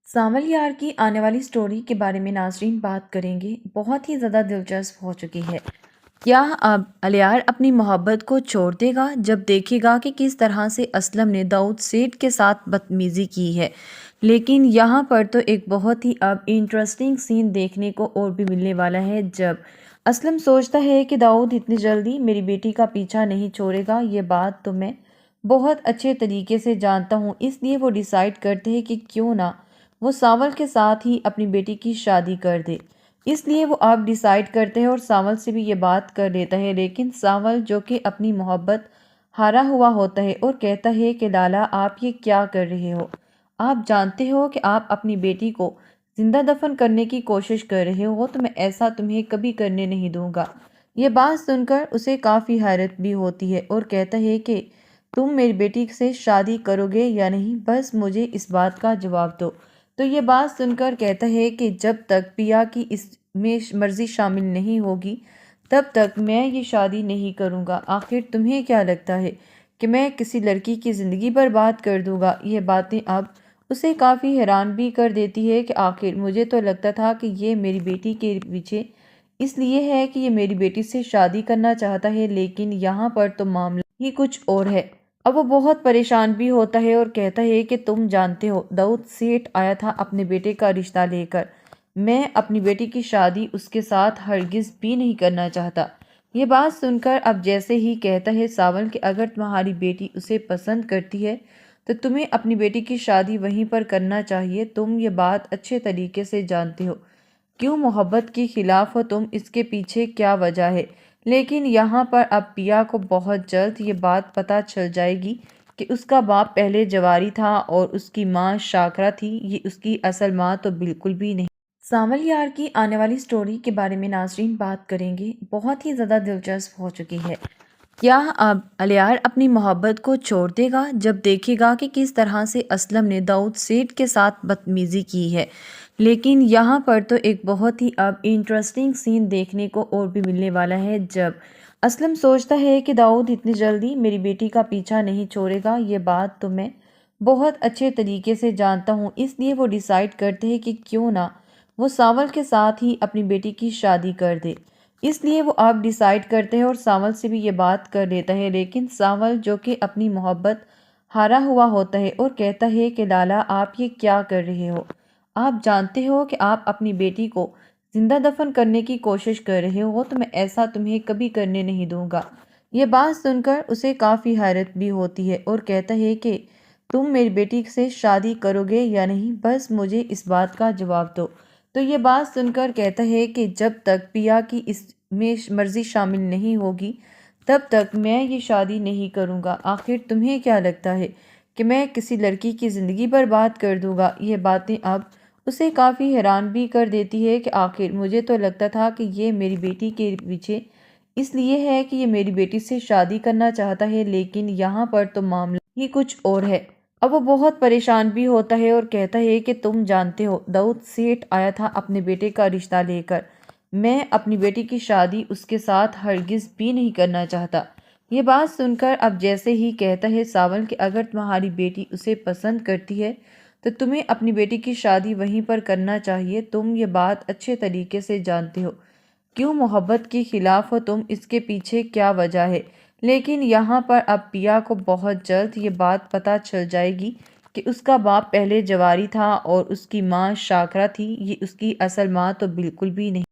سانول یار کی آنے والی سٹوری کے بارے میں ناظرین بات کریں گے۔ بہت ہی زیادہ دلچسپ ہو چکی ہے۔ کیا اب الیار اپنی محبت کو چھوڑ دے گا جب دیکھے گا کہ کس طرح سے اسلم نے داؤد سیٹھ کے ساتھ بدتمیزی کی ہے؟ لیکن یہاں پر تو ایک بہت ہی اب انٹرسٹنگ سین دیکھنے کو اور بھی ملنے والا ہے، جب اسلم سوچتا ہے کہ داؤد اتنی جلدی میری بیٹی کا پیچھا نہیں چھوڑے گا۔ یہ بات تو میں بہت اچھے طریقے سے جانتا ہوں، اس لیے وہ ڈیسائیڈ کرتے ہیں کہ کیوں نہ وہ سانول کے ساتھ ہی اپنی بیٹی کی شادی کر دے۔ اس لیے وہ اب ڈیسائیڈ کرتے ہیں اور سانول سے بھی یہ بات کر لیتا ہے، لیکن سانول جو کہ اپنی محبت ہارا ہوا ہوتا ہے اور کہتا ہے کہ لالا آپ یہ کیا کر رہے ہو؟ آپ جانتے ہو کہ آپ اپنی بیٹی کو زندہ دفن کرنے کی کوشش کر رہے ہو، تو میں ایسا تمہیں کبھی کرنے نہیں دوں گا۔ یہ بات سن کر اسے کافی حیرت بھی ہوتی ہے اور کہتا ہے کہ تم میری بیٹی سے شادی کرو گے یا نہیں، بس مجھے اس بات کا جواب دو۔ تو یہ بات سن کر کہتا ہے کہ جب تک پیا کی اس میں مرضی شامل نہیں ہوگی تب تک میں یہ شادی نہیں کروں گا۔ آخر تمہیں کیا لگتا ہے کہ میں کسی لڑکی کی زندگی برباد کر دوں گا؟ یہ باتیں اب اسے کافی حیران بھی کر دیتی ہے کہ آخر مجھے تو لگتا تھا کہ یہ میری بیٹی کے پیچھے اس لیے ہے کہ یہ میری بیٹی سے شادی کرنا چاہتا ہے، لیکن یہاں پر تو معاملہ ہی کچھ اور ہے۔ اب وہ بہت پریشان بھی ہوتا ہے اور کہتا ہے کہ تم جانتے ہو داؤد سیٹھ آیا تھا اپنے بیٹے کا رشتہ لے کر، میں اپنی بیٹی کی شادی اس کے ساتھ ہرگز بھی نہیں کرنا چاہتا۔ یہ بات سن کر اب جیسے ہی کہتا ہے سانول کہ اگر تمہاری بیٹی اسے پسند کرتی ہے تو تمہیں اپنی بیٹی کی شادی وہیں پر کرنا چاہیے۔ تم یہ بات اچھے طریقے سے جانتے ہو، کیوں محبت کے خلاف ہو تم، اس کے پیچھے کیا وجہ ہے؟ لیکن یہاں پر اب پیا کو بہت جلد یہ بات پتہ چل جائے گی کہ اس کا باپ پہلے جواری تھا اور اس کی ماں شاکرا تھی، یہ اس کی اصل ماں تو بالکل بھی نہیں۔ سانول یار کی آنے والی سٹوری کے بارے میں ناظرین بات کریں گے۔ بہت ہی زیادہ دلچسپ ہو چکی ہے۔ کیا اب الیار اپنی محبت کو چھوڑ دے گا جب دیکھے گا کہ کس طرح سے اسلم نے داؤد سیٹھ کے ساتھ بدتمیزی کی ہے؟ لیکن یہاں پر تو ایک بہت ہی اب انٹرسٹنگ سین دیکھنے کو اور بھی ملنے والا ہے، جب اسلم سوچتا ہے کہ داؤد اتنی جلدی میری بیٹی کا پیچھا نہیں چھوڑے گا۔ یہ بات تو میں بہت اچھے طریقے سے جانتا ہوں، اس لیے وہ ڈیسائیڈ کرتے ہیں کہ کیوں نہ وہ سانول کے ساتھ ہی اپنی بیٹی کی شادی کر دے۔ اس لیے وہ اب ڈیسائیڈ کرتے ہیں اور سانول سے بھی یہ بات کر لیتا ہے، لیکن سانول جو کہ اپنی محبت ہارا ہوا ہوتا ہے اور کہتا ہے کہ لالا آپ یہ کیا کر رہے ہو؟ آپ جانتے ہو کہ آپ اپنی بیٹی کو زندہ دفن کرنے کی کوشش کر رہے ہو، تو میں ایسا تمہیں کبھی کرنے نہیں دوں گا۔ یہ بات سن کر اسے کافی حیرت بھی ہوتی ہے اور کہتا ہے کہ تم میری بیٹی سے شادی کرو گے یا نہیں، بس مجھے اس بات کا جواب دو۔ تو یہ بات سن کر کہتا ہے کہ جب تک پیا کی اس میں مرضی شامل نہیں ہوگی تب تک میں یہ شادی نہیں کروں گا۔ آخر تمہیں کیا لگتا ہے کہ میں کسی لڑکی کی زندگی برباد کر دوں گا؟ یہ باتیں اب اسے کافی حیران بھی کر دیتی ہے کہ آخر مجھے تو لگتا تھا کہ یہ میری بیٹی کے پیچھے اس لیے ہے کہ یہ میری بیٹی سے شادی کرنا چاہتا ہے، لیکن یہاں پر تو معاملہ ہی کچھ اور ہے۔ اب وہ بہت پریشان بھی ہوتا ہے اور کہتا ہے کہ تم جانتے ہو داؤد سیٹھ آیا تھا اپنے بیٹے کا رشتہ لے کر، میں اپنی بیٹی کی شادی اس کے ساتھ ہرگز بھی نہیں کرنا چاہتا۔ یہ بات سن کر اب جیسے ہی کہتا ہے سانول کہ اگر تمہاری بیٹی اسے پسند کرتی ہے تو تمہیں اپنی بیٹی کی شادی وہیں پر کرنا چاہیے۔ تم یہ بات اچھے طریقے سے جانتے ہو، کیوں محبت کے خلاف ہو تم، اس کے پیچھے کیا وجہ ہے؟ لیکن یہاں پر اب پیا کو بہت جلد یہ بات پتہ چل جائے گی کہ اس کا باپ پہلے جواری تھا اور اس کی ماں شاکرا تھی، یہ اس کی اصل ماں تو بالکل بھی نہیں۔